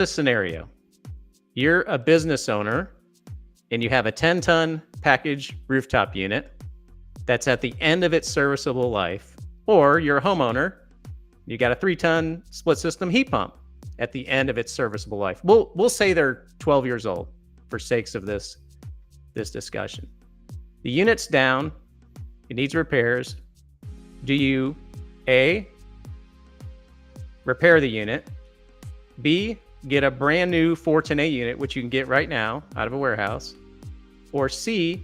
This scenario, you're a business owner and you have a 10-ton package rooftop unit that's at the end of its serviceable life, or you're a homeowner, you got a 3-ton split system heat pump at the end of its serviceable life. We'll say they're 12 years old for sakes of this discussion. The unit's down, it needs repairs. Do you A, repair the unit, B, get a brand new R-410A unit, which you can get right now out of a warehouse, or C,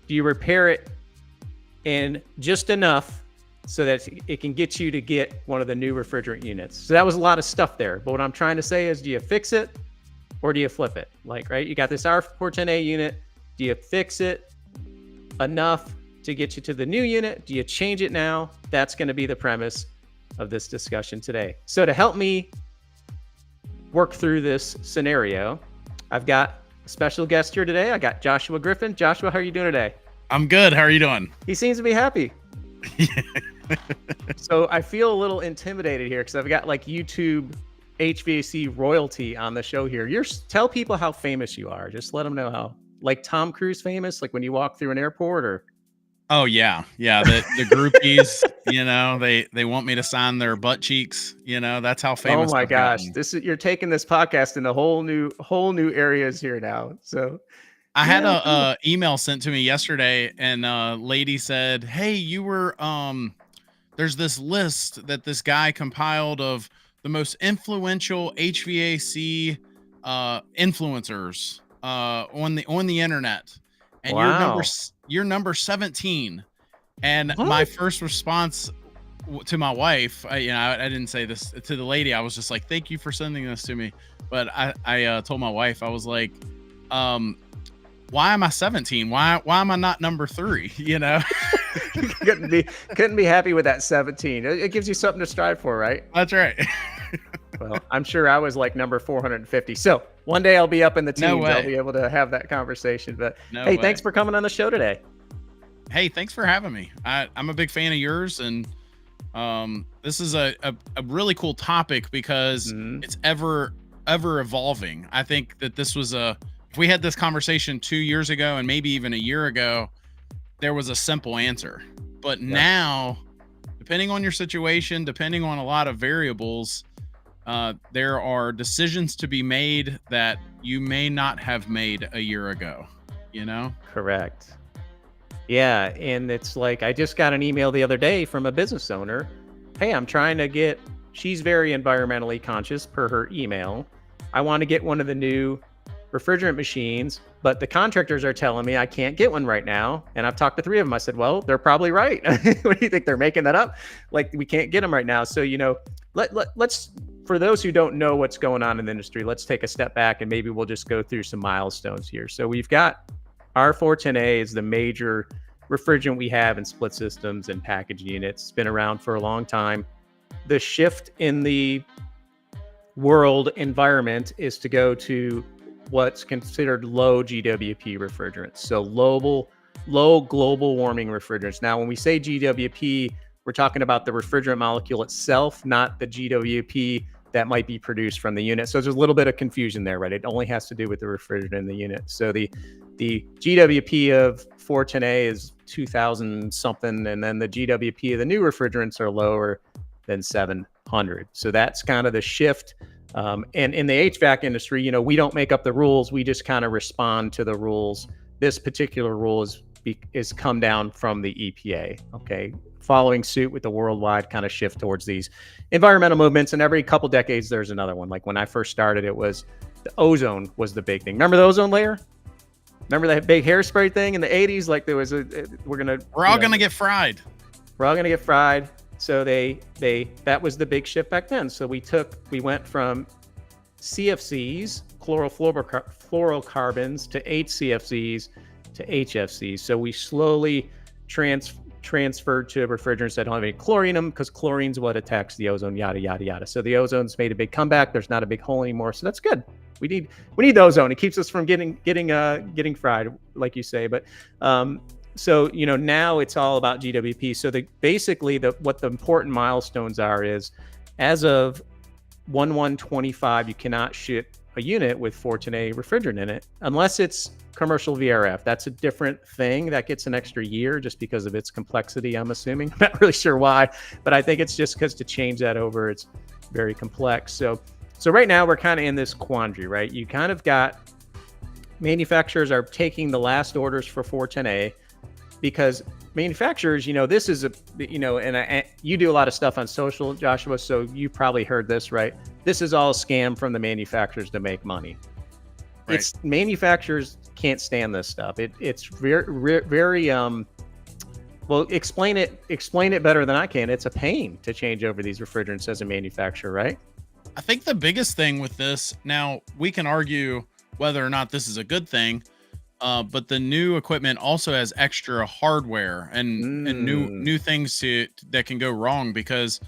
do you repair it in just enough so that it can get you to get one of the new refrigerant units? So that was a lot of stuff there. But what I'm trying to say is, do you fix it or do you flip it? Like, right, you got this R-410A unit. Do you fix it enough to get you to the new unit? Do you change it now? That's going to be the premise of this discussion today. So to help me work through this scenario, I've got a special guest here today. I got Joshua Griffin. Joshua, how are you doing today? I'm good. How are you doing? He seems to be happy. So I feel a little intimidated here because I've got like YouTube HVAC royalty on the show here. Tell people how famous you are. Just let them know how, like Tom Cruise famous, like when you walk through an airport, or. Oh yeah. The groupies, they want me to sign their butt cheeks. That's how famous. Oh my I've gosh, gotten. you're taking this podcast into whole new areas here now. So I had a email sent to me yesterday, and a lady said, "Hey, you were there's this list that this guy compiled of the most influential HVAC influencers on the internet, and wow. you're number 17." And What? my first response to my wife, I didn't say this to the lady. I was just like, "Thank you for sending this to me." But I told my wife, I was like, why am I 17? Why am I not number 3? couldn't be happy with that 17. It gives you something to strive for, right? That's right. Well, I'm sure I was like number 450. So one day I'll be up in the teams. No way. I'll be able to have that conversation. But No hey, way. thanks for coming on the show today. Hey, thanks for having me. I'm a big fan of yours, and this is a really cool topic because it's ever evolving. I think that this was if we had this conversation 2 years ago and maybe even a year ago, there was a simple answer. But now, depending on your situation, depending on a lot of variables, there are decisions to be made that you may not have made a year ago, Correct. Yeah. And it's like, I just got an email the other day from a business owner. Hey, she's very environmentally conscious per her email. I want to get one of the new refrigerant machines, but the contractors are telling me I can't get one right now. And I've talked to 3 of them. I said, well, they're probably right. What do you think? They're making that up? Like, we can't get them right now. So, let's, for those who don't know what's going on in the industry, let's take a step back and maybe we'll just go through some milestones here. So we've got R-410A is the major refrigerant we have in split systems and package units. It's been around for a long time. The shift in the world environment is to go to what's considered low GWP refrigerants. So low global warming refrigerants. Now, when we say GWP, we're talking about the refrigerant molecule itself, not the GWP that might be produced from the unit. So there's a little bit of confusion there, right? It only has to do with the refrigerant in the unit. So the GWP of R-410A is 2,000 something, and then the GWP of the new refrigerants are lower than 700. So that's kind of the shift. And in the HVAC industry, we don't make up the rules. We just kind of respond to the rules. This particular rule is come down from the EPA, okay? Following suit with the worldwide kind of shift towards these environmental movements. And every couple decades, there's another one. Like when I first started, it was the ozone was the big thing. Remember the ozone layer? Remember that big hairspray thing in the 80s? Like there was we're all going to get fried. We're all going to get fried. So that was the big shift back then. So we went from CFCs, chlorofluorocarbons, to HCFCs to HFCs. So we slowly transferred to refrigerants that don't have any chlorine in them, because chlorine's what attacks the ozone, yada, yada, yada. So the ozone's made a big comeback. There's not a big hole anymore. So that's good. We need the ozone. It keeps us from getting fried, like you say. But so now it's all about GWP. So what the important milestones are is, as of R-410A HVAC, you cannot ship a unit with 410A refrigerant in it unless it's commercial VRF. That's a different thing. That gets an extra year just because of its complexity, I'm assuming. I'm not really sure why, but I think it's just because to change that over, it's very complex. So right now we're kind of in this quandary, right? You kind of got manufacturers are taking the last orders for 410A because manufacturers, this is and you do a lot of stuff on social, Joshua, so you probably heard this, right? This is all a scam from the manufacturers to make money. Right. It's manufacturers can't stand this stuff. It's very well, explain it better than I can. It's a pain to change over these refrigerants as a manufacturer, right? I think the biggest thing with this, now we can argue whether or not this is a good thing, but the new equipment also has extra hardware and new things that can go wrong, because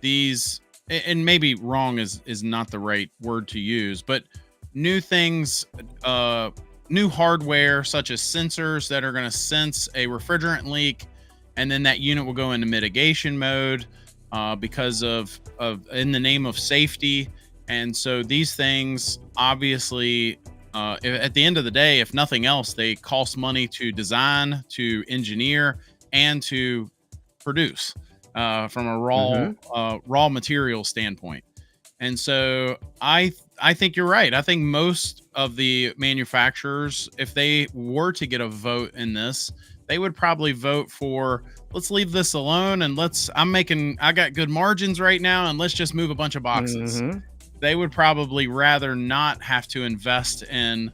these, and maybe wrong is not the right word to use, but new things, new hardware such as sensors that are going to sense a refrigerant leak, and then that unit will go into mitigation mode because of in the name of safety. And so these things obviously, at the end of the day, if nothing else, they cost money to design, to engineer, and to produce from a raw material standpoint. And so I think you're right. I think most of the manufacturers, if they were to get a vote in this, they would probably vote for, let's leave this alone, and I got good margins right now, and let's just move a bunch of boxes. They would probably rather not have to invest in,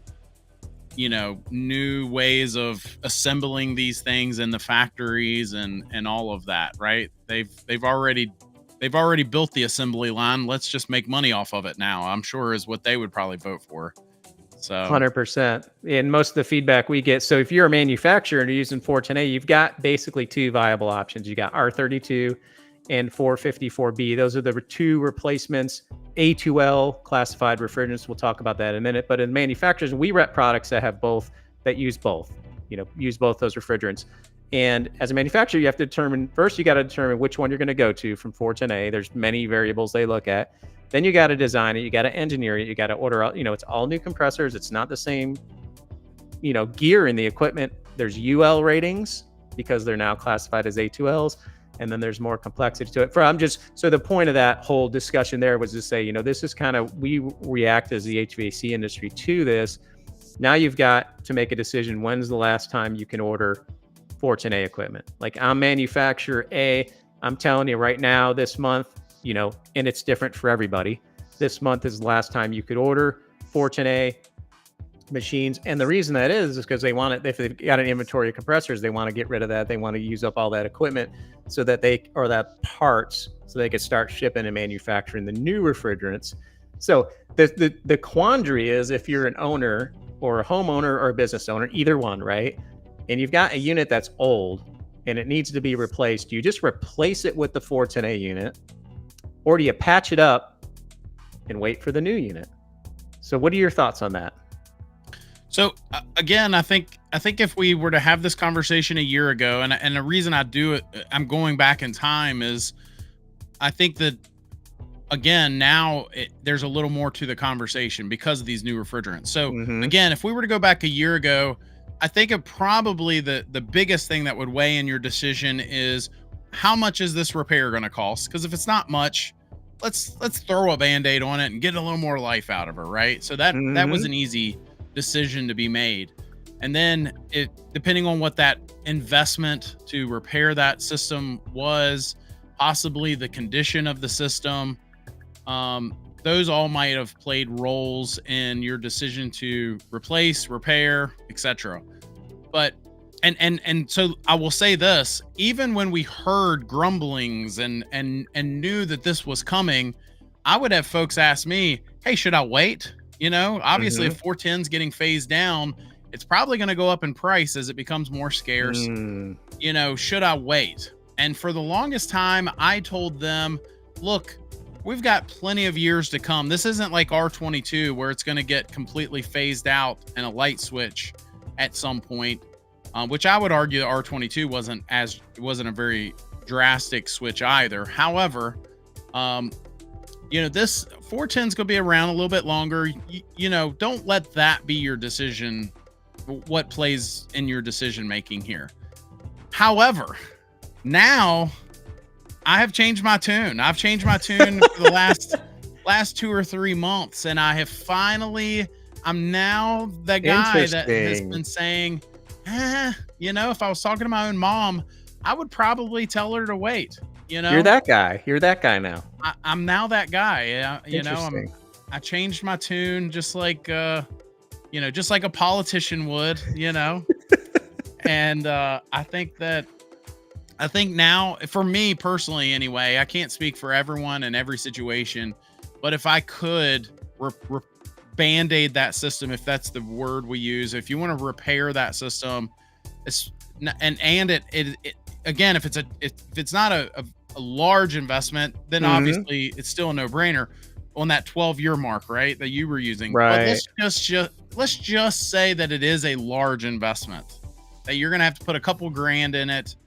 new ways of assembling these things in the factories and all of that, right? They've already built the assembly line. Let's just make money off of it now, I'm sure, is what they would probably vote for. So 100%. And most of the feedback we get, so if you're a manufacturer and you're using 410A, you've got basically two viable options. You got R32 and 454B. Those are the two replacements. A2L classified refrigerants. We'll talk about that in a minute. But in manufacturers, we rep products that have both, that use both, use both those refrigerants. And as a manufacturer, you have to determine, first, you got to determine which one you're going to go to from 410A. There's many variables they look at. Then you got to design it. You got to engineer it. You got to order out, it's all new compressors. It's not the same, gear in the equipment. There's UL ratings because they're now classified as A2Ls. And then there's more complexity to it. So the point of that whole discussion there was to say, this is kind of, we react as the HVAC industry to this. Now you've got to make a decision. When's the last time you can order 410A equipment? Like, I'm manufacturer A, I'm telling you right now, this month, and it's different for everybody. This month is the last time you could order 410A machines. And the reason that is because they want it, if they've got an inventory of compressors, they want to get rid of that. They want to use up all that equipment so that that parts, so they could start shipping and manufacturing the new refrigerants. So the quandary is, if you're an owner or a homeowner or a business owner, either one, right? And you've got a unit that's old and it needs to be replaced, do you just replace it with the 410A unit, or do you patch it up and wait for the new unit? So what are your thoughts on that? So again, I think if we were to have this conversation a year ago, and the reason I do it, I'm going back in time, is I think that, again, now there's a little more to the conversation because of these new refrigerants. So again, if we were to go back a year ago, I think it probably the biggest thing that would weigh in your decision is, how much is this repair going to cost? Because if it's not much, let's throw a Band-Aid on it and get a little more life out of her, right? So that was an easy decision to be made. And then depending on what that investment to repair that system was, possibly the condition of the system, those all might have played roles in your decision to replace, repair, etc. But and so I will say this: even when we heard grumblings and knew that this was coming, I would have folks ask me, "Hey, should I wait?" Obviously, if 410 is getting phased down, it's probably going to go up in price as it becomes more scarce. Should I wait? And for the longest time, I told them, look, we've got plenty of years to come. This isn't like R22 where it's going to get completely phased out and a light switch at some point, which I would argue that R22 wasn't a very drastic switch either. However, this 410 is going to be around a little bit longer. Don't let that be your decision, what plays in your decision making here. However, now I have changed my tune. I've changed my tune for the last 2 or 3 months, and I'm now the guy that has been saying, if I was talking to my own mom, I would probably tell her to wait. You're that guy. You're that guy now. I'm now that guy. I changed my tune just like just like a politician would, and I think now, for me personally anyway, I can't speak for everyone in every situation, but if I could band-aid that system, if that's the word we use, if you want to repair that system, again, if it's not a large investment, then obviously it's still a no-brainer on that 12-year mark, right, that you were using. Right. But let's just say that it is a large investment, that you're going to have to put a couple grand in it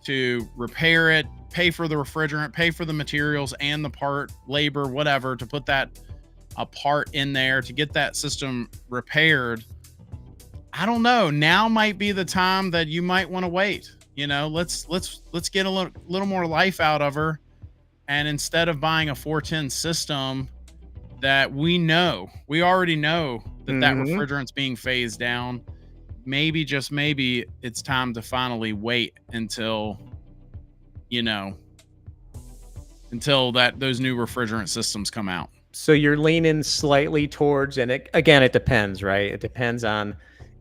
to repair it, pay for the refrigerant, pay for the materials and the part, labor, whatever, to put that a part in there to get that system repaired. I don't know. Now might be the time that you might want to wait. Let's get a little more life out of her. And instead of buying a 410 system that we already know that refrigerant's being phased down, maybe, just maybe, it's time to finally wait until those new refrigerant systems come out. So you're leaning slightly towards, and it depends, right? It depends on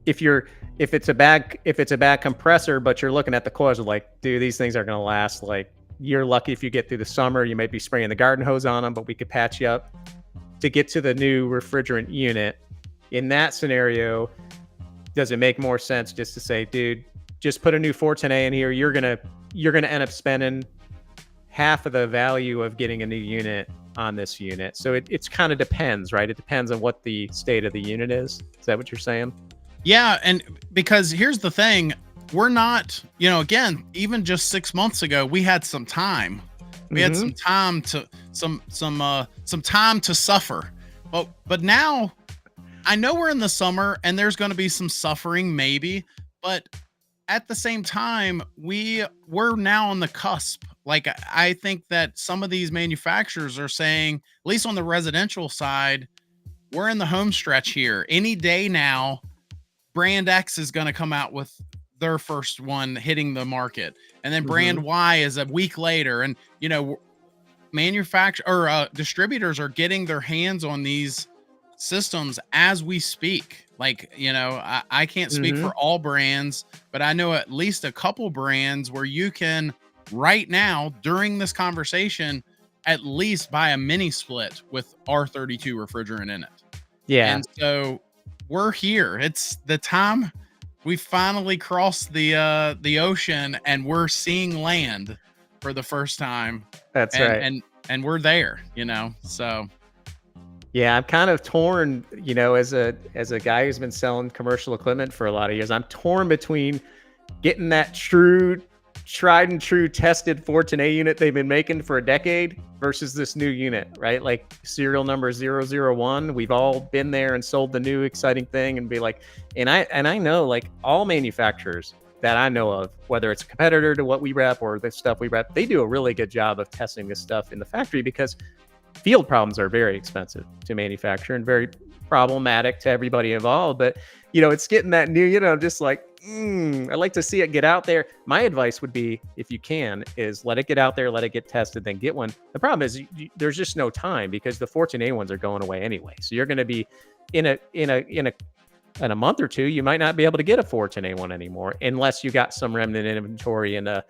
if it's a bad compressor, but you're looking at the coils like, dude, these things are going to last. Like, you're lucky if you get through the summer. You might be spraying the garden hose on them, but we could patch you up to get to the new refrigerant unit. In that scenario, does it make more sense just to say, dude, just put a new 410A in here? You're gonna end up spending half of the value of getting a new unit on this unit. So it's kind of depends, right? It depends on what the state of the unit is. Is that what you're saying? Yeah, and because here's the thing, we're not, again, even just 6 months ago, we had some time. We had some time to some time to suffer. But now I know we're in the summer and there's going to be some suffering maybe, but at the same time, we're now on the cusp. Like, I think that some of these manufacturers are saying, at least on the residential side, we're in the home stretch here. Any day now, brand X is going to come out with their first one hitting the market. And then brand Y is a week later. And, distributors are getting their hands on these systems as we speak. Like, I can't speak for all brands, but I know at least a couple brands where you can right now during this conversation at least buy a mini split with R-32 refrigerant in it. Yeah. And so we're here. It's the time we finally crossed the ocean and we're seeing land for the first time. That's right. And we're there, so. Yeah, I'm kind of torn, as a guy who's been selling commercial equipment for a lot of years. I'm torn between getting that tried and true tested 410A unit they've been making for a decade versus this new unit, right? Like serial number 001. We've all been there and sold the new exciting thing and be like, and I know, like, all manufacturers that I know of, whether it's a competitor to what we rep or the stuff we rep, they do a really good job of testing this stuff in the factory, because field problems are very expensive to manufacture and very problematic to everybody involved. But, it's getting that new, just like, I'd like to see it get out there. My advice would be, if you can, is let it get out there, let it get tested, then get one. The problem is there's just no time, because the 410A ones are going away anyway. So you're going to be in a month or two, you might not be able to get a 410A one anymore unless you got some remnant inventory in a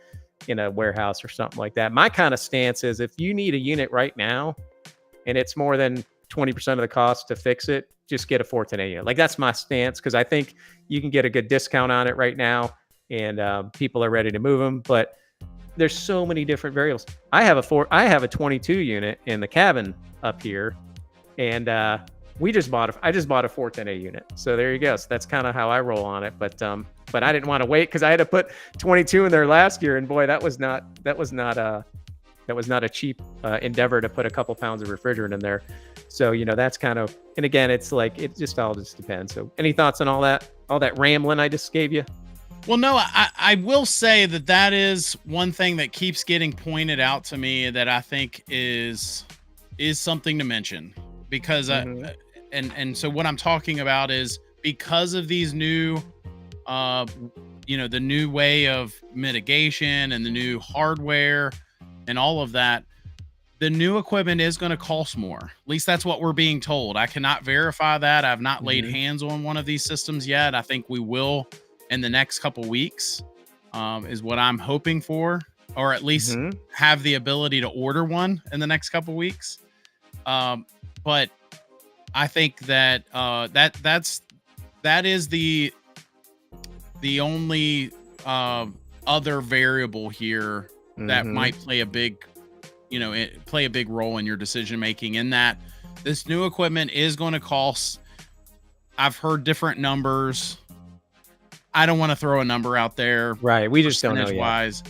warehouse or something like that. My kind of stance is, if you need a unit right now and it's more than 20% of the cost to fix it, just get a 410A unit. Like, that's my stance, because I think you can get a good discount on it right now, and people are ready to move them. But there's so many different variables. I have a 22 unit in the cabin up here, and I just bought a 410A unit. So there you go. So that's kind of how I roll on it. But I didn't want to wait, because I had to put 22 in there last year, and boy, that was not That was not a cheap endeavor to put a couple pounds of refrigerant in there. So, that's kind of, and again, it's like, it just all just depends. So any thoughts on all that rambling I just gave you? Well, no, I will say that is one thing that keeps getting pointed out to me that I think is something to mention, because and so what I'm talking about is, because of these new the new way of mitigation and the new hardware and all of that, the new equipment is going to cost more. At least that's what we're being told. I cannot verify that. I've not laid hands on one of these systems yet. I think we will in the next couple weeks, is what I'm hoping for, or at least have the ability to order one in the next couple weeks. But I think that that is the only other variable here that might play a big role in your decision making, in that this new equipment is going to cost. I've heard different numbers. I don't want to throw a number out there. Right. We just don't know yet. Wise.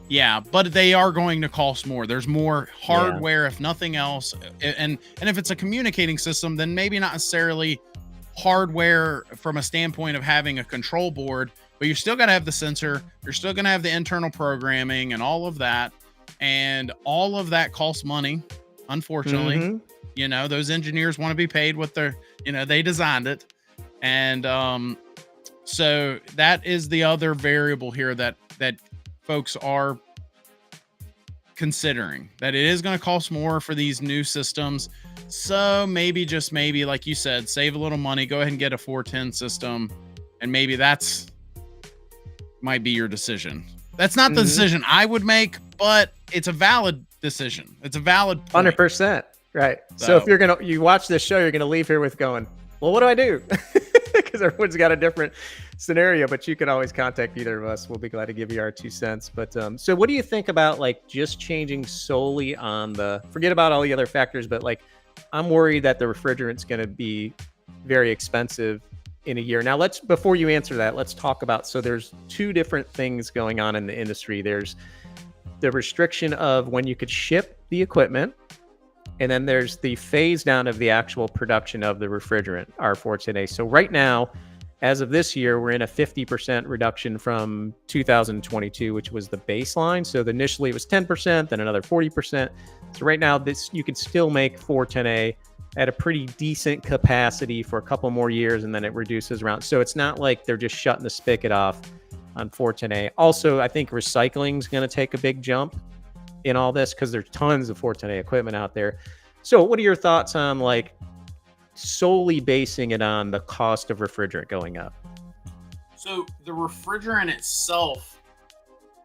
Yeah, but they are going to cost more. There's more hardware, if nothing else. And if it's a communicating system, then maybe not necessarily hardware from a standpoint of having a control board, but you're still going to have the sensor. You're still going to have the internal programming and all of that. And all of that costs money, unfortunately. Those engineers want to be paid what they designed it. And so that is the other variable here that folks are considering, that it is going to cost more for these new systems. So maybe, just maybe, like you said, save a little money, go ahead and get a 410 system. And maybe might be your decision. That's not the decision I would make, but it's a valid decision. It's a valid point. 100%. Right. So if you watch this show, you're going to leave here with going, well, what do I do? Because everyone's got a different scenario, but you can always contact either of us. We'll be glad to give you our 2 cents. But so what do you think about like just changing solely on forget about all the other factors, but like, I'm worried that the refrigerant's going to be very expensive in a year. Now before you answer that, let's talk about, so there's 2 different things going on in the industry. There's the restriction of when you could ship the equipment, and then there's the phase down of the actual production of the refrigerant, R-410A. So right now, as of this year, we're in a 50% reduction from 2022, which was the baseline. So initially it was 10%, then another 40%. So right now, you can still make 410A at a pretty decent capacity for a couple more years, and then it reduces around. So it's not like they're just shutting the spigot off on 410A. Also, I think recycling is going to take a big jump in all this, because there's tons of 410A equipment out there. So what are your thoughts on like solely basing it on the cost of refrigerant going up? So the refrigerant itself,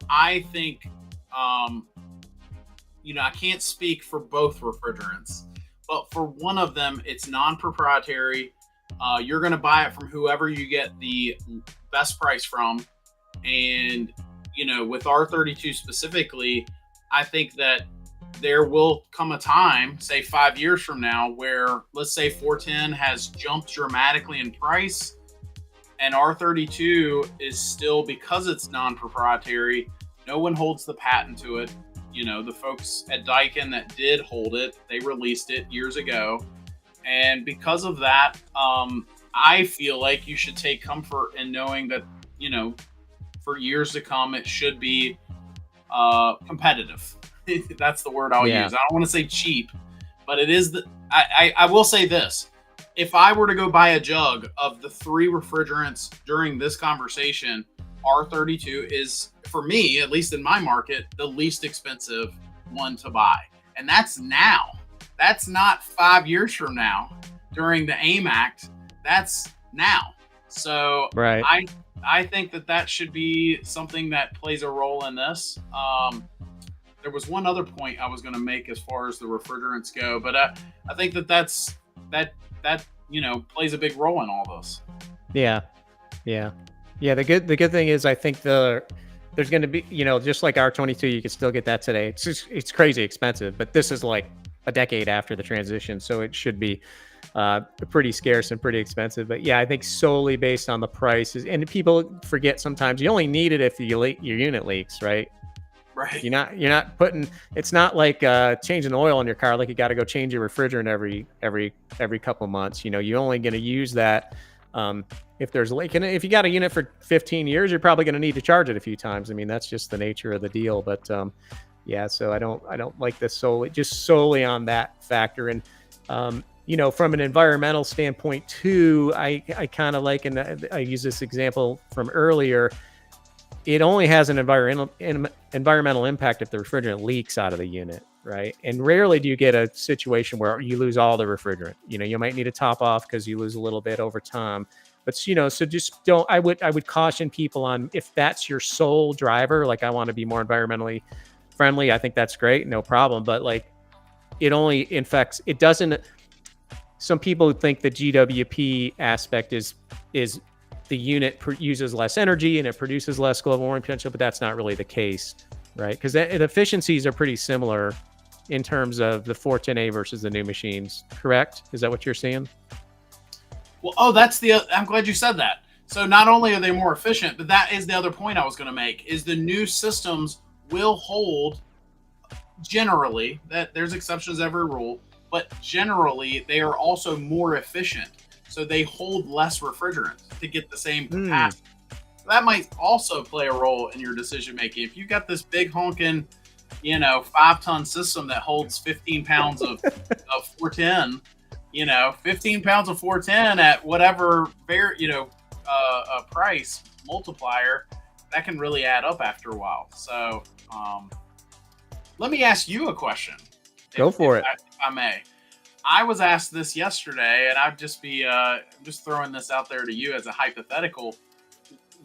I think, I can't speak for both refrigerants, but for one of them, it's non-proprietary. You're going to buy it from whoever you get the best price from. And, with R-32 specifically, I think that there will come a time, say 5 years from now, where let's say 410 has jumped dramatically in price, and R-32 is still, because it's non-proprietary, no one holds the patent to it. The folks at Daikin that did hold it, they released it years ago. And because of that, I feel like you should take comfort in knowing that, for years to come, it should be competitive. That's the word I'll use. I don't want to say cheap, but it is. I will say this. If I were to go buy a jug of the 3 refrigerants during this conversation, R-32 is, for me, at least in my market, the least expensive one to buy. And that's now. That's not 5 years from now during the AIM Act. That's now. So right. I think that should be something that plays a role in this. There was one other point I was going to make as far as the refrigerants go, but I think that plays a big role in all this. Yeah. The good thing is, I think there's going to be, just like R-22, you can still get that today. It's crazy expensive, but this is like a decade after the transition, so it should be pretty scarce and pretty expensive. But yeah, I think solely based on the prices, and people forget sometimes you only need it if your unit leaks, right? Right. You're not putting, it's not like changing the oil in your car, like you got to go change your refrigerant every couple of months. You're only going to use that if there's a leak. And if you got a unit for 15 years, you're probably going to need to charge it a few times. I mean, that's just the nature of the deal. But yeah, so I don't like this solely on that factor. And from an environmental standpoint too, I kind of like, and I use this example from earlier, it only has an environmental impact if the refrigerant leaks out of the unit, right? And rarely do you get a situation where you lose all the refrigerant. You might need to top off because you lose a little bit over time. But so just don't. I would caution people on, if that's your sole driver, like I want to be more environmentally friendly, I think that's great, no problem. But like, it only infects. It doesn't. Some people think the GWP aspect is the unit uses less energy and it produces less global warming potential, but that's not really the case, right? Because the efficiencies are pretty similar in terms of the 410A versus the new machines, correct? Is that what you're seeing? Well, I'm glad you said that. So not only are they more efficient, but that is the other point I was going to make, is the new systems will hold, generally, that there's exceptions to every rule, but generally they are also more efficient. So they hold less refrigerant to get the same capacity. That might also play a role in your decision making. If you got this big honking, 5-ton system that holds 15 pounds of 410, 15 pounds of 410 at whatever price multiplier, that can really add up after a while. So let me ask you a question. Go for it. If I may. I was asked this yesterday, and I'd just be just throwing this out there to you as a hypothetical.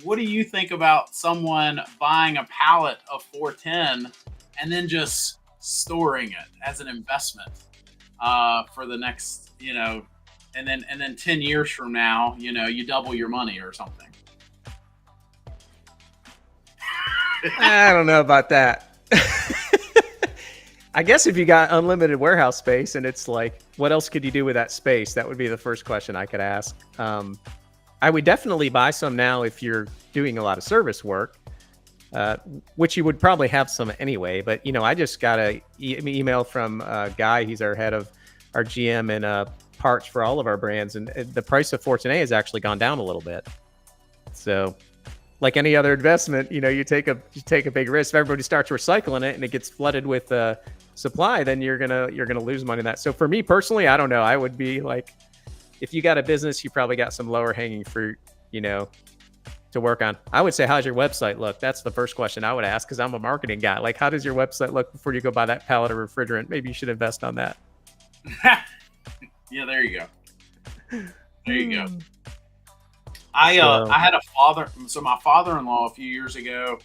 What do you think about someone buying a pallet of 410 and then just storing it as an investment for the next, and then 10 years from now, you double your money or something? I don't know about that. I guess if you got unlimited warehouse space and it's like, what else could you do with that space? That would be the first question I could ask. I would definitely buy some now if you're doing a lot of service work, which you would probably have some anyway. But, I just got an email from a guy. He's our head of our GM and parts for all of our brands. And the price of 410A has actually gone down a little bit. So like any other investment, you take a big risk. If everybody starts recycling it and it gets flooded with supply, then you're gonna lose money in that. So for me personally, I don't know. I would be like, if you got a business, you probably got some lower hanging fruit, to work on. I would say, how's your website look? That's the first question I would ask, because I'm a marketing guy. Like, how does your website look before you go buy that pallet of refrigerant? Maybe you should invest on that. Yeah, there you go. There you go. I had a father. So my father-in-law a few years ago.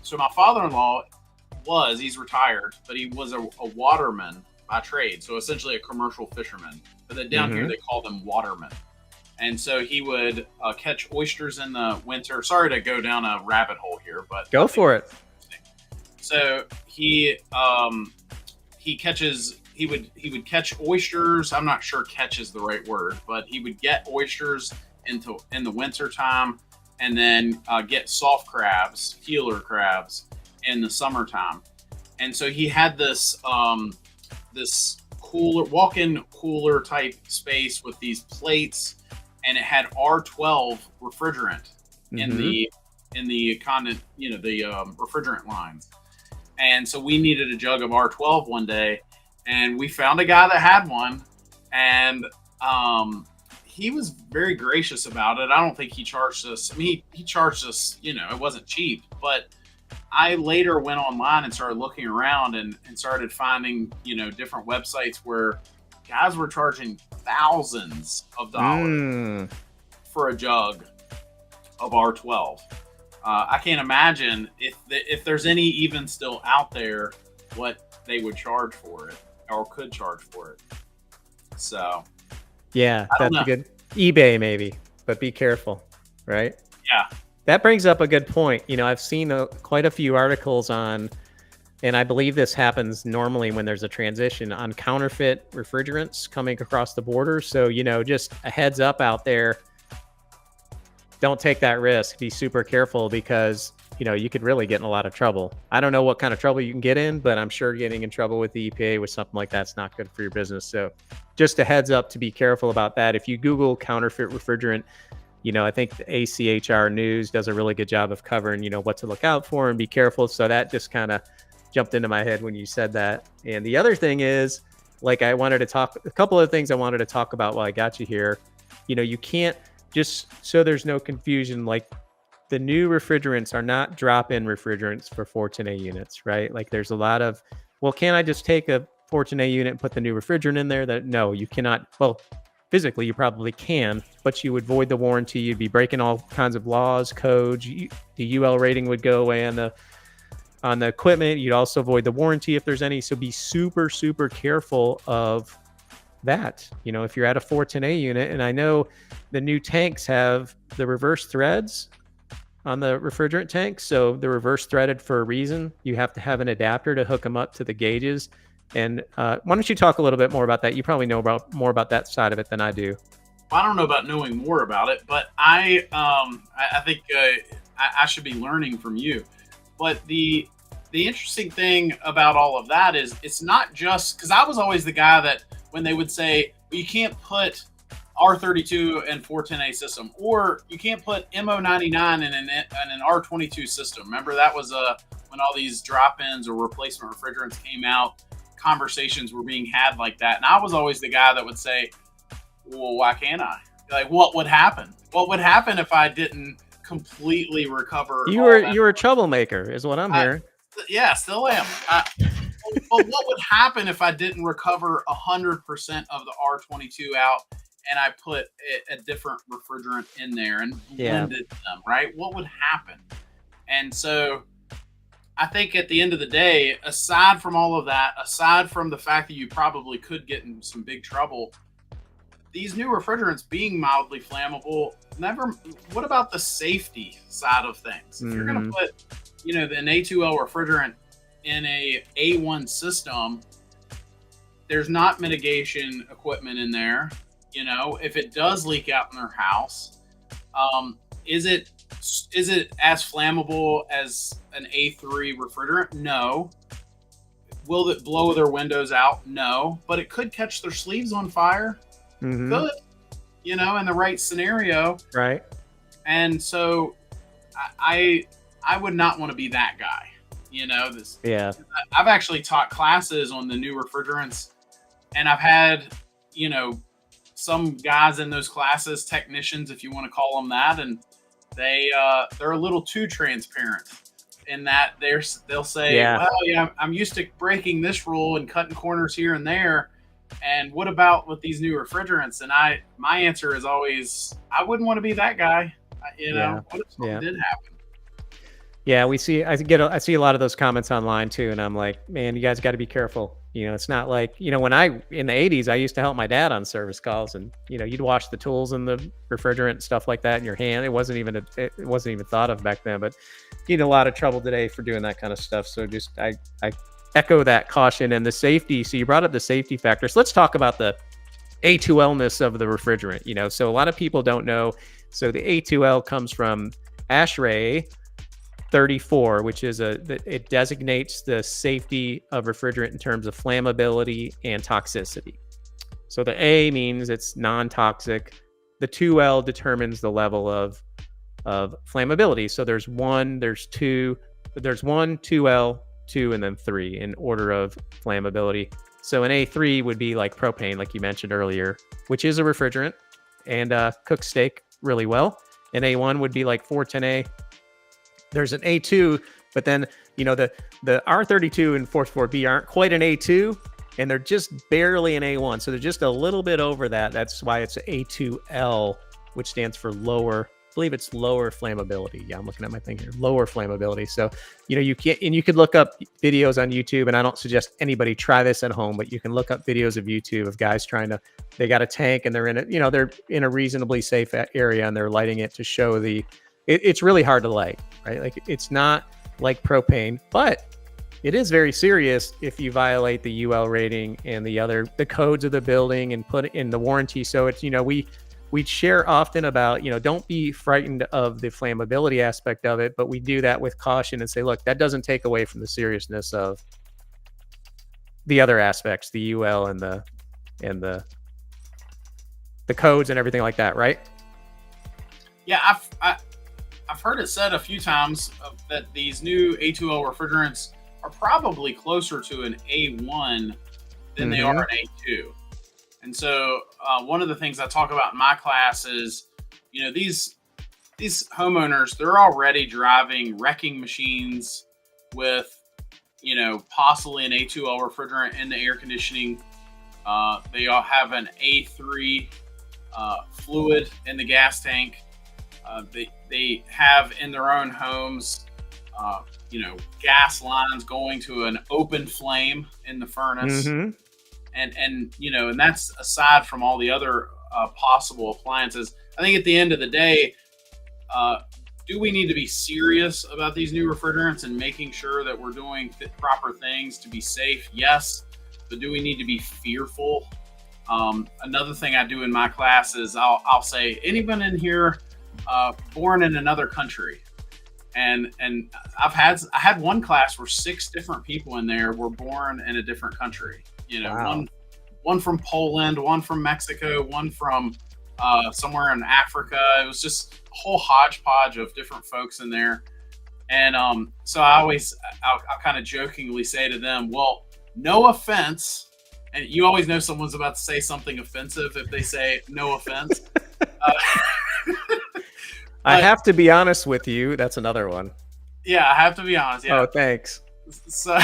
So my father-in-law he's retired, but he was a waterman by trade. So essentially a commercial fisherman. But then down here they call them watermen. And so he would catch oysters in the winter. Sorry to go down a rabbit hole here, but go for it. So he would catch oysters. I'm not sure catch is the right word, but he would get oysters in the winter time, and then get soft crabs, keeler crabs, in the summertime. And so he had this this cooler, walk-in cooler type space with these plates, and it had R-12 refrigerant in the refrigerant lines. And so we needed a jug of R-12 one day, and we found a guy that had one, and he was very gracious about it. I don't think he charged us. I mean, he charged us, it wasn't cheap, but I later went online and started looking around and started finding, different websites where guys were charging thousands of dollars for a jug of R-12. I can't imagine if there's any even still out there, what they would charge for it or could charge for it. So yeah, that's a good eBay maybe, but be careful, right? Yeah. That brings up a good point. I've seen quite a few articles on, and I believe this happens normally when there's a transition, on counterfeit refrigerants coming across the border. So, just a heads up out there, don't take that risk. Be super careful, because you could really get in a lot of trouble. I don't know what kind of trouble you can get in, but I'm sure getting in trouble with the EPA with something like that's not good for your business. So just a heads up to be careful about that. If you Google counterfeit refrigerant, I think the ACHR News does a really good job of covering, what to look out for and be careful. So that just kind of jumped into my head when you said that. And the other thing is, like, a couple of things I wanted to talk about while I got you here. You can't, just so there's no confusion, like, the new refrigerants are not drop-in refrigerants for R-410A units, right? Like, there's a lot of, well, can't I just take a R-410A unit and put the new refrigerant in there? No, you cannot. Well, physically, you probably can, but you would void the warranty. You'd be breaking all kinds of laws, codes. The UL rating would go away on the equipment. You'd also void the warranty if there's any. So be super, super careful of that. If you're at a R-410A unit, and I know the new tanks have the reverse threads on the refrigerant tank. So they're reverse threaded for a reason. You have to have an adapter to hook them up to the gauges. And why don't you talk a little bit more about that? You probably know more about that side of it than I do. Well, I don't know about knowing more about it, but I think I should be learning from you. But the interesting thing about all of that is it's not just because I was always the guy that when they would say, well, you can't put R32 and R-410A system, or you can't put MO99 in an R22 system. Remember that was when all these drop-ins or replacement refrigerants came out, conversations were being had like that. And I was always the guy that would say, well, why can't I? Like, what would happen? What would happen if I didn't completely recover? You were a troublemaker is what I'm hearing. Yeah, still am. But what would happen if I didn't recover 100% of the R22 out and I put a different refrigerant in there and blended them, right? What would happen? And so I think at the end of the day, aside from all of that, aside from the fact that you probably could get in some big trouble, these new refrigerants being mildly flammable, what about the safety side of things? If you're going to put, an A2L refrigerant in a A1 system, there's not mitigation equipment in there. If it does leak out in their house, is it as flammable as an A3 refrigerant? No. Will it blow their windows out? No. But it could catch their sleeves on fire. Could, in the right scenario. Right. And so I would not want to be that guy. I've actually taught classes on the new refrigerants, and I've had, some guys in those classes, technicians, if you want to call them that, and they're a little too transparent in that they'll say, well, yeah, I'm used to breaking this rule and cutting corners here and there. And what about with these new refrigerants? And my answer is always, I wouldn't want to be that guy. What if something did happen? Yeah, I see a lot of those comments online too, and I'm like, man, you guys got to be careful. It's not like, when in the 80s, I used to help my dad on service calls, and you'd wash the tools and the refrigerant and stuff like that in your hand. It wasn't even thought of back then, but you get in a lot of trouble today for doing that kind of stuff. So just I echo that caution and the safety. So you brought up the safety factors. Let's talk about the A2L-ness of the refrigerant. So a lot of people don't know. So the A2L comes from ASHRAE 34, which is it designates the safety of refrigerant in terms of flammability and toxicity. So the A means it's non-toxic. The 2L determines the level of flammability. So there's 1, 2L, 2, and then 3 in order of flammability. So an A3 would be like propane, like you mentioned earlier, which is a refrigerant and cooks steak really well. An A1 would be like R-410A. There's an A2, but then, the R32 and R-410B aren't quite an A2, and they're just barely an A1. So they're just a little bit over that. That's why it's A2L, which stands for lower, I believe it's lower flammability. Yeah, I'm looking at my thing here, lower flammability. So, you could look up videos on YouTube, and I don't suggest anybody try this at home, but you can look up videos of YouTube of guys they got a tank and they're in it, they're in a reasonably safe area and they're lighting it to show it's really hard to light, right? Like, it's not like propane, but it is very serious if you violate the UL rating and the codes of the building and put it in the warranty. So it's, we share often about, don't be frightened of the flammability aspect of it, but we do that with caution and say, look, that doesn't take away from the seriousness of the other aspects, the UL and the codes and everything like that, right? Yeah, I've heard it said a few times that these new A2L refrigerants are probably closer to an A1 than they are an A2. And so one of the things I talk about in my class is, these homeowners, they're already driving wrecking machines with, possibly an A2L refrigerant in the air conditioning. They all have an A3 fluid in the gas tank. They have in their own homes, gas lines going to an open flame in the furnace. And that's aside from all the other possible appliances. I think at the end of the day, do we need to be serious about these new refrigerants and making sure that we're doing proper things to be safe? Yes. But do we need to be fearful? Another thing I do in my class is I'll say, anyone in here born in another country? And I had one class where 6 different people in there were born in a different country. Wow. one from Poland, one from Mexico, one from somewhere in Africa. It was just a whole hodgepodge of different folks in there. And so I'll kind of jokingly say to them, well, no offense. And you always know someone's about to say something offensive if they say no offense. I have to be honest with you. That's another one. Yeah, I have to be honest. Yeah. Oh, thanks. So,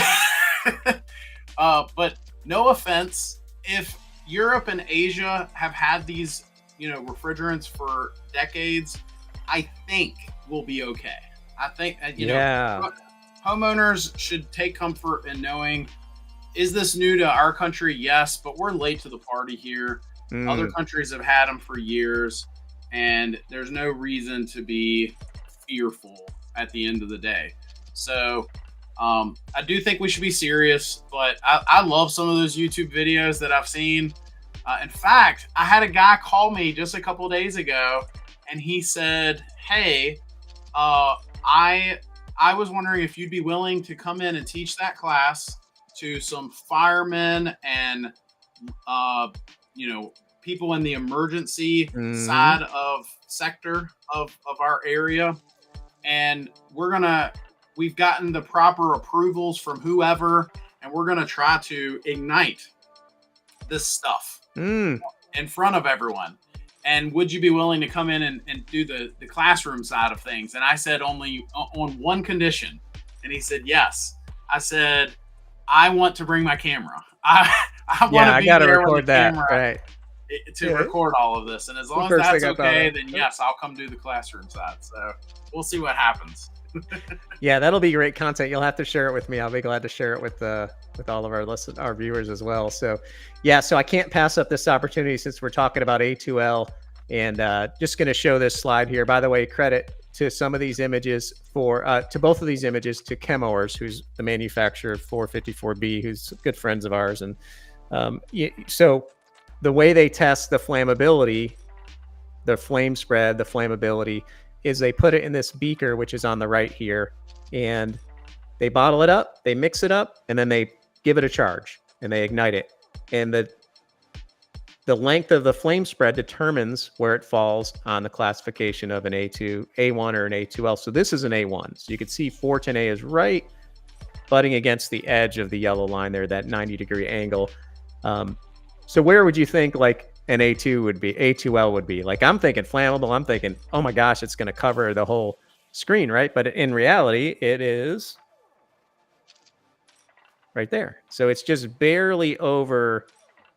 but no offense. If Europe and Asia have had these, refrigerants for decades, I think we'll be okay. I think, homeowners should take comfort in knowing, is this new to our country? Yes, but we're late to the party here. Other countries have had them for years, and there's no reason to be fearful at the end of the day. So I do think we should be serious, but I love some of those YouTube videos that I've seen. In fact, I had a guy call me just a couple of days ago, and he said, hey, I was wondering if you'd be willing to come in and teach that class to some firemen and, people in the emergency side of sector of our area. And we've gotten the proper approvals from whoever, and we're going to try to ignite this stuff in front of everyone. And would you be willing to come in and do the classroom side of things? And I said, only on one condition. And he said, yes. I said, I want to bring my camera. I want to be there record with the that, camera right? To record all of this. And as long as that's okay, then yes, I'll come do the classroom side. So we'll see what happens. Yeah, that'll be great content. You'll have to share it with me. I'll be glad to share it with all of our viewers as well. So yeah, so I can't pass up this opportunity since we're talking about A2L, and just going to show this slide here. By the way, credit to some of these images to both of these images to Homeowners, who's the manufacturer of 454B, who's good friends of ours. And so the way they test the flammability, the flame spread, the flammability, is they put it in this beaker, which is on the right here, and they bottle it up, they mix it up, and then they give it a charge and they ignite it. And the length of the flame spread determines where it falls on the classification of an A1 or an A2L. So this is an A1. So you can see 410A is right butting against the edge of the yellow line there, that 90-degree angle. So where would you think like an A2L would be? Like, I'm thinking flammable. I'm thinking, oh my gosh, it's going to cover the whole screen, right? But in reality, it is right there. So it's just barely over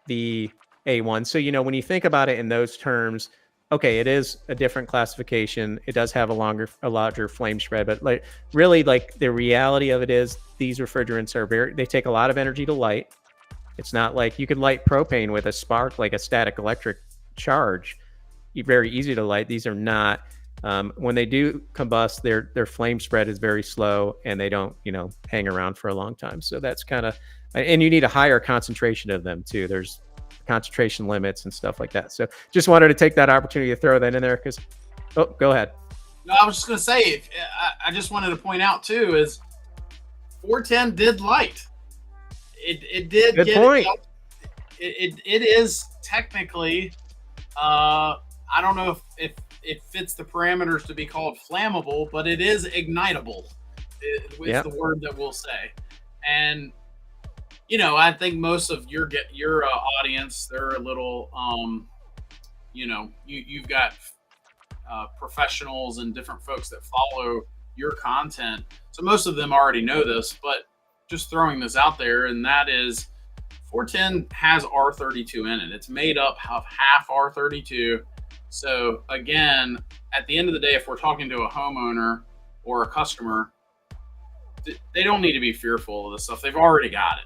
the A1. So, when you think about it in those terms, okay, it is a different classification. It does have a larger flame spread, but really the reality of it is these refrigerants they take a lot of energy to light. It's not like you can light propane with a spark, like a static electric charge. Very easy to light. These are not. When they do combust, their flame spread is very slow, and they don't, hang around for a long time. So that's kind of, and you need a higher concentration of them too. There's concentration limits and stuff like that. So just wanted to take that opportunity to throw that in there because, go ahead. No, I was just going to say, I just wanted to point out too, is 410 did light. It did. Good point. It is technically, I don't know if it fits the parameters to be called flammable, but it is ignitable. It's the word that we'll say. And, I think most of your audience, they're a little, you've got professionals and different folks that follow your content. So most of them already know this, but just throwing this out there, and that is 410 has R32 in it. It's made up of half R32. So again, at the end of the day, if we're talking to a homeowner or a customer, they don't need to be fearful of this stuff. They've already got it.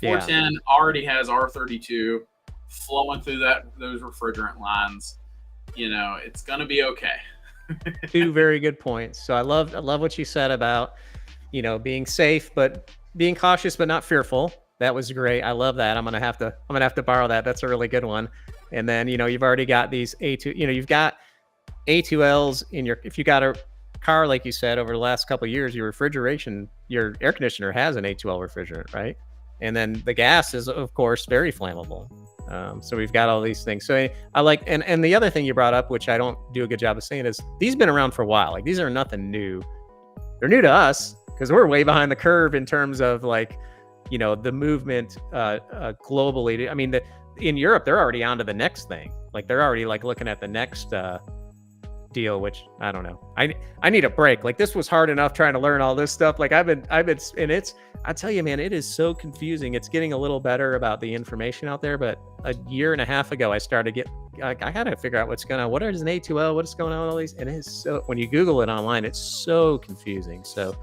410 already has R32 flowing through those refrigerant lines. It's going to be okay. Two very good points. So I love what you said about, being safe, but being cautious, but not fearful. That was great. I love that. I'm going to have to borrow that. That's a really good one. And then, you've already got these A2, you've got A2Ls if you got a car, like you said, over the last couple of years, your air conditioner has an A2L refrigerant, right? And then the gas is, of course, very flammable. So we've got all these things. So I like, and the other thing you brought up, which I don't do a good job of saying, is these have been around for a while. Like, these are nothing new. They're new to us because we're way behind the curve in terms of the movement globally. I mean, in Europe, they're already on to the next thing. Like, they're already looking at the next deal, which I don't know. I need a break. Like, this was hard enough trying to learn all this stuff. Like, and I tell you, man, it is so confusing. It's getting a little better about the information out there, but a year and a half ago, I started I got to figure out what's going on. What is an A2L? What's going on with all these? And it is so, when you Google it online, it's so confusing. So,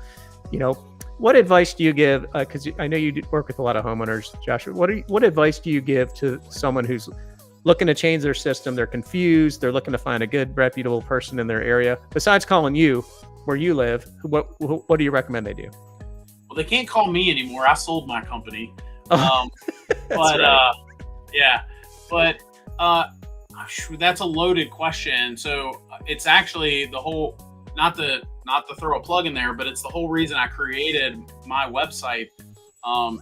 what advice do you give? Because I know you work with a lot of homeowners, Joshua. What advice do you give to someone who's looking to change their system? They're confused. They're looking to find a good, reputable person in their area. Besides calling you where you live, what do you recommend they do? Well, they can't call me anymore. I sold my company. That's a loaded question. So it's actually the whole, not to throw a plug in there, but it's the whole reason I created my website. So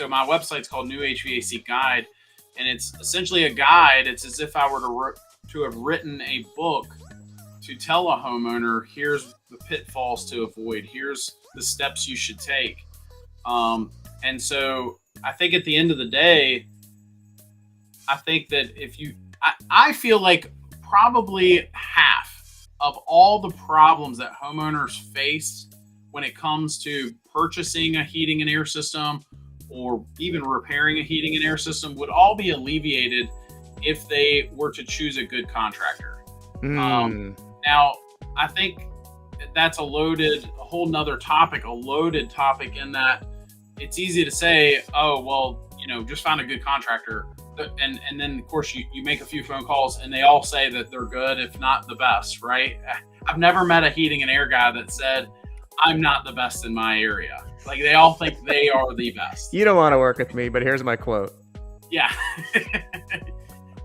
my website's called New HVAC Guide, and it's essentially a guide. It's as if I were to have written a book to tell a homeowner, here's the pitfalls to avoid, here's the steps you should take. And so I think at the end of the day, I think that I feel like probably half of all the problems that homeowners face when it comes to purchasing a heating and air system or even repairing a heating and air system would all be alleviated if they were to choose a good contractor. Now, I think that's a whole nother topic, a loaded topic, in that it's easy to say, oh, well, just find a good contractor. And then, of course, you make a few phone calls and they all say that they're good, if not the best, right? I've never met a heating and air guy that said, I'm not the best in my area. Like, they all think they are the best. You don't want to work with me, but here's my quote. Yeah.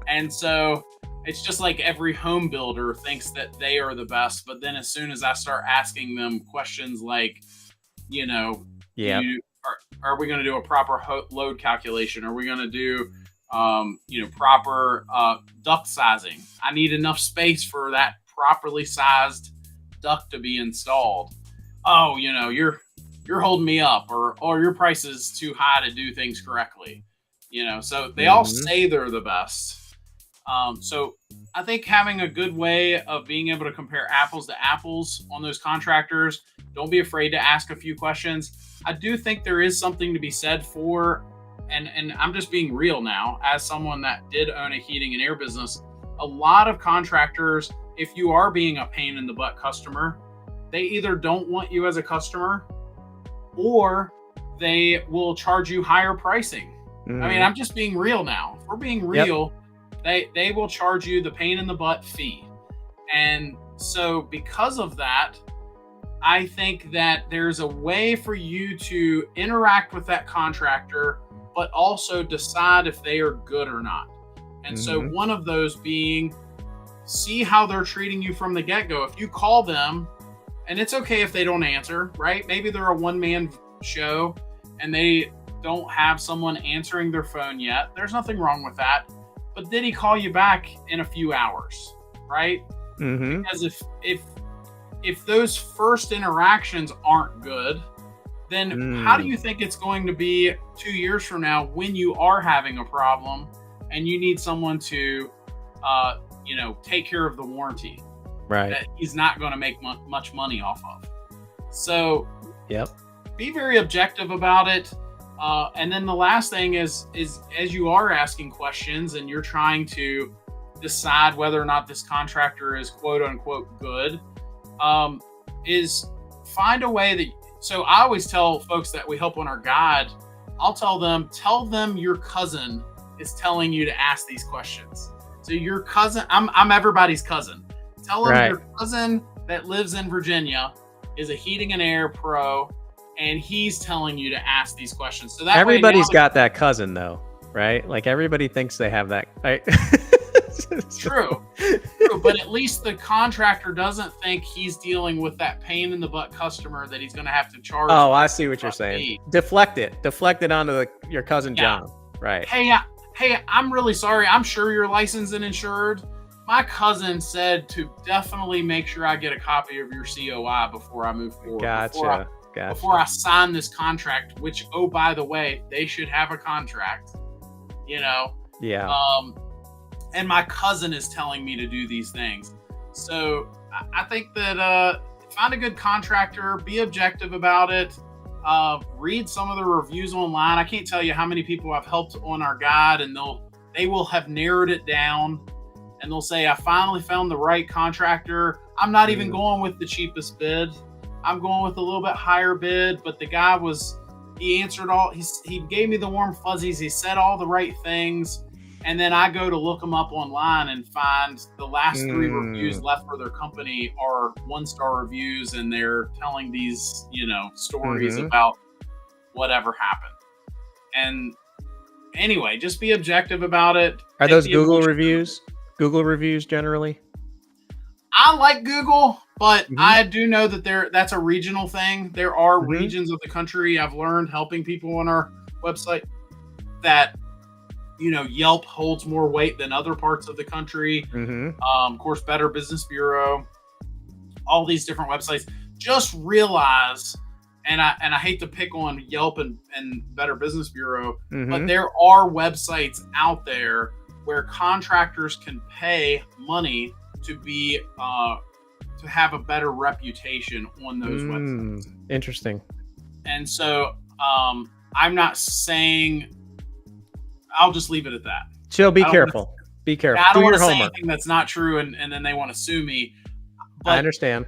And so it's just like every home builder thinks that they are the best. But then as soon as I start asking them questions like, are we going to do a proper load calculation? Are we going to do, proper duct sizing? I need enough space for that properly sized duct to be installed. Oh, you're holding me up, or your price is too high to do things correctly. So they all say they're the best. So I think having a good way of being able to compare apples to apples on those contractors, don't be afraid to ask a few questions. I do think there is something to be said for, and I'm just being real now, as someone that did own a heating and air business, a lot of contractors, if you are being a pain in the butt customer, they either don't want you as a customer or they will charge you higher pricing. I mean, I'm just being real now. If we're being real, they will charge you the pain in the butt fee. And so because of that, I think that there's a way for you to interact with that contractor, but also decide if they are good or not. And so one of those being, see how they're treating you from the get-go. If you call them, and it's okay if they don't answer, right? Maybe they're a one-man show and they don't have someone answering their phone yet. There's nothing wrong with that. But did he call you back in a few hours, right? Because if those first interactions aren't good, then how do you think it's going to be 2 years from now when you are having a problem and you need someone to, take care of the warranty, right? That he's not going to make much money off of. So, be very objective about it. And then the last thing is as you are asking questions and you're trying to decide whether or not this contractor is quote unquote good, is find a way that. So I always tell folks that we help on our guide. I'll tell them your cousin is telling you to ask these questions. So your cousin, I'm everybody's cousin. Tell them your cousin that lives in Virginia is a heating and air pro, and he's telling you to ask these questions. So that everybody's got that cousin though, right? Like everybody thinks they have that. Right? True. But at least the contractor doesn't think he's dealing with that pain in the butt customer that he's going to have to charge. Oh, I see what you're saying. Deflect it onto your cousin John. Right. Hey, I'm really sorry. I'm sure you're licensed and insured. My cousin said to definitely make sure I get a copy of your COI before I move forward. Gotcha. Before I sign this contract, which, oh, by the way, they should have a contract, Yeah. And my cousin is telling me to do these things. So I think that find a good contractor, be objective about it. Read some of the reviews online. I can't tell you how many people I've helped on our guide, and they will have narrowed it down, and they'll say, I finally found the right contractor. I'm not even going with the cheapest bid. I'm going with a little bit higher bid, but the guy he answered he gave me the warm fuzzies. He said all the right things. And then I go to look them up online and find the last 3 reviews left for their company are 1-star reviews, and they're telling these, stories about whatever happened. And anyway, just be objective about it. Are those Google reviews? Google reviews generally? I like Google, but I do know that that's a regional thing. There are regions of the country, I've learned helping people on our website, that Yelp holds more weight than other parts of the country. Of course, Better Business Bureau, all these different websites. Just realize, and I hate to pick on Yelp and Better Business Bureau, but there are websites out there where contractors can pay money to be to have a better reputation on those websites. Interesting. And so I'm not saying. I'll just leave it at that. So be careful. Be careful. I don't want to say homework. anything that's not true, and then they want to sue me. But, I understand.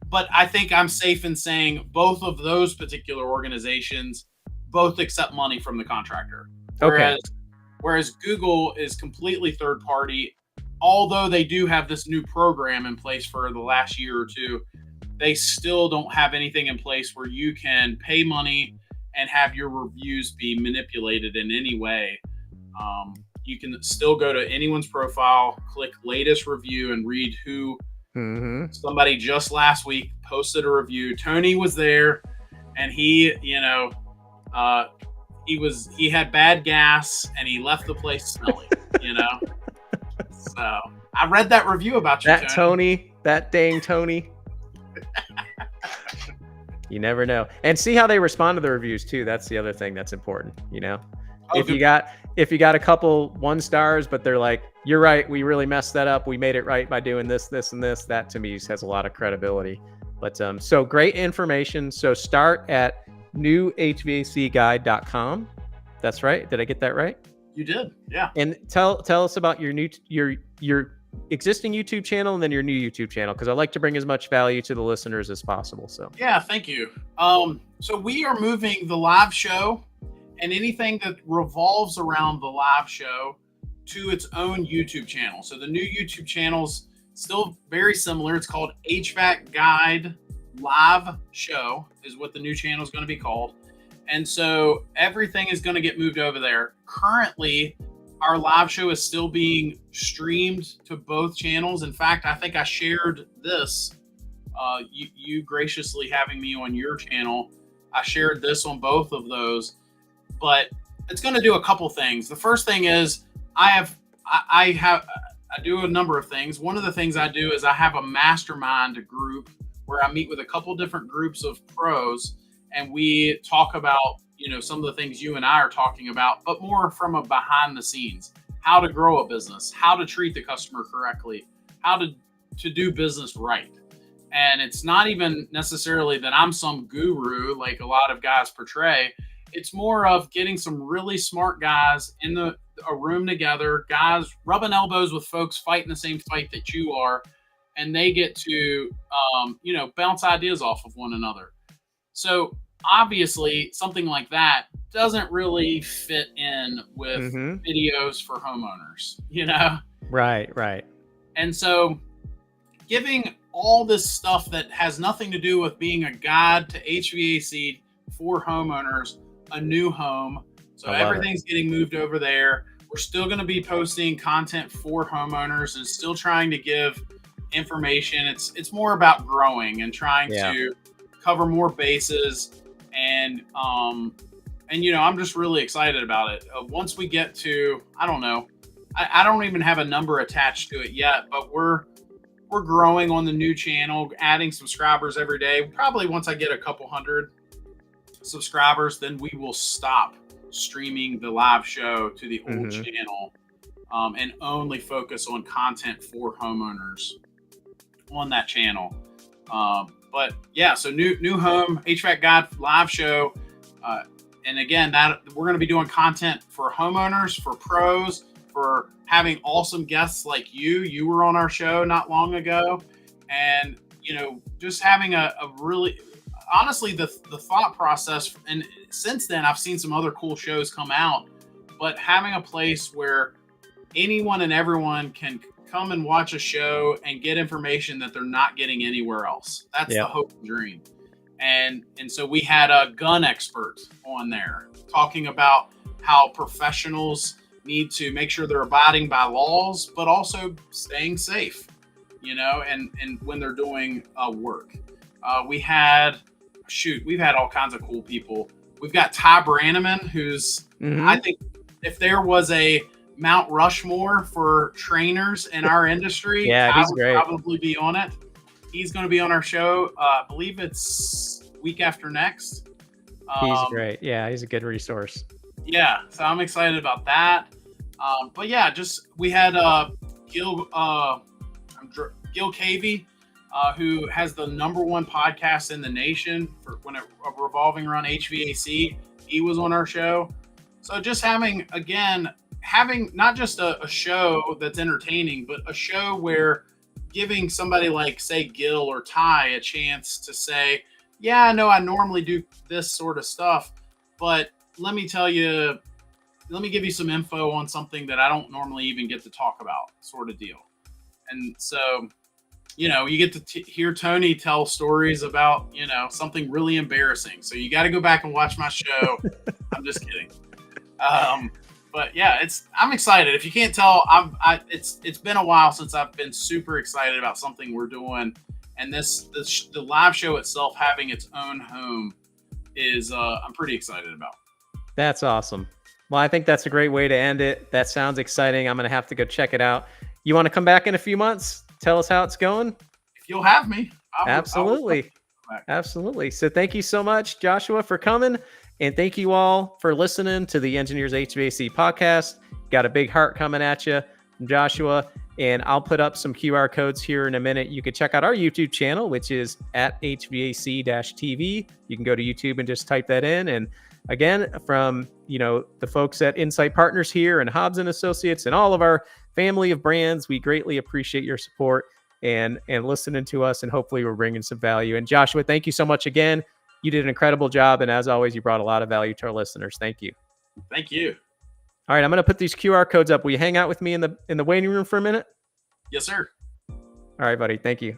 But I think I'm safe in saying both of those particular organizations both accept money from the contractor. Whereas Google is completely third party, although they do have this new program in place for the last year or two, they still don't have anything in place where you can pay money and have your reviews be manipulated in any way. You can still go to anyone's profile, click latest review, and read who somebody just last week posted a review. Tony was there, and he had bad gas, and he left the place smelly. So I read that review about you, Tony. That dang Tony. You never know. And see how they respond to the reviews too. That's the other thing that's important, If you got a couple 1 stars, but they're like, you're right, we really messed that up, we made it right by doing this, this, and this, that to me has a lot of credibility. But so great information. So start at newhvacguide.com. That's right. Did I get that right? You did. Yeah. And tell us about your existing YouTube channel and then your new YouTube channel, because I like to bring as much value to the listeners as possible. So yeah, thank you. So we are moving the live show and anything that revolves around the live show to its own YouTube channel. So the new YouTube channel's still very similar. It's called HVAC Guide live show is what the new channel is going to be called. And so everything is going to get moved over there. Currently, our live show is still being streamed to both channels. In fact, I think I shared this, you graciously having me on your channel. I shared this on both of those, but it's going to do a couple things. The first thing is I do a number of things. One of the things I do is I have a mastermind group where I meet with a couple different groups of pros, and we talk about, some of the things you and I are talking about, but more from a behind the scenes, how to grow a business, how to treat the customer correctly, how to do business right. And it's not even necessarily that I'm some guru like a lot of guys portray. It's more of getting some really smart guys in a room together, guys rubbing elbows with folks fighting the same fight that you are, and they get to, bounce ideas off of one another. So obviously, something like that doesn't really fit in with videos for homeowners, Right. And so giving all this stuff that has nothing to do with being a guide to HVAC for homeowners, a new home. So everything's getting moved over there. We're still going to be posting content for homeowners and still trying to give information. It's more about growing and trying to cover more bases. And I'm just really excited about it. Once we get to, I don't know, I don't even have a number attached to it yet, but we're growing on the new channel, adding subscribers every day. Probably once I get a couple hundred subscribers, then we will stop streaming the live show to the old channel, and only focus on content for homeowners on that channel. But yeah, so new home HVAC guide live show, and again, that we're going to be doing content for homeowners, for pros, for having awesome guests like you were on our show not long ago, and just having a really, honestly, the thought process, and since then I've seen some other cool shows come out, but having a place where anyone and everyone can come and watch a show and get information that they're not getting anywhere else. That's the hope and dream. And so we had a gun expert on there talking about how professionals need to make sure they're abiding by laws, but also staying safe, and when they're doing work. We've had all kinds of cool people. We've got Ty Brannaman, who's, I think if there was a Mount Rushmore for trainers in our industry, he's great. Probably be on it. He's going to be on our show. I believe it's week after next. He's great. Yeah, he's a good resource. Yeah, so I'm excited about that. But yeah, we had Gil Cavey, who has the #1 podcast in the nation for revolving around HVAC. He was on our show. So just having not just a show that's entertaining, but a show where giving somebody like, say, Gil or Ty a chance to say, yeah, I know I normally do this sort of stuff, but let me give you some info on something that I don't normally even get to talk about, sort of deal. And so, you get to hear Tony tell stories about, something really embarrassing. So you got to go back and watch my show. I'm just kidding. But yeah, I'm excited. If you can't tell, it's been a while since I've been super excited about something we're doing, and the live show itself having its own home is I'm pretty excited about. That's awesome. Well, I think that's a great way to end it. That sounds exciting. I'm gonna have to go check it out. You want to come back in a few months? Tell us how it's going. If you'll have me, absolutely. Absolutely. So thank you so much, Joshua, for coming. And thank you all for listening to the Engineers HVAC podcast. Got a big heart coming at you from Joshua. And I'll put up some QR codes here in a minute. You can check out our YouTube channel, which is at HVAC-TV. You can go to YouTube and just type that in. And again, from the folks at Insight Partners here and Hobbs and Associates and all of our family of brands, we greatly appreciate your support and listening to us. And hopefully we're bringing some value. And Joshua, thank you so much again. You did an incredible job. And as always, you brought a lot of value to our listeners. Thank you. Thank you. All right. I'm going to put these QR codes up. Will you hang out with me in the waiting room for a minute? Yes, sir. All right, buddy. Thank you.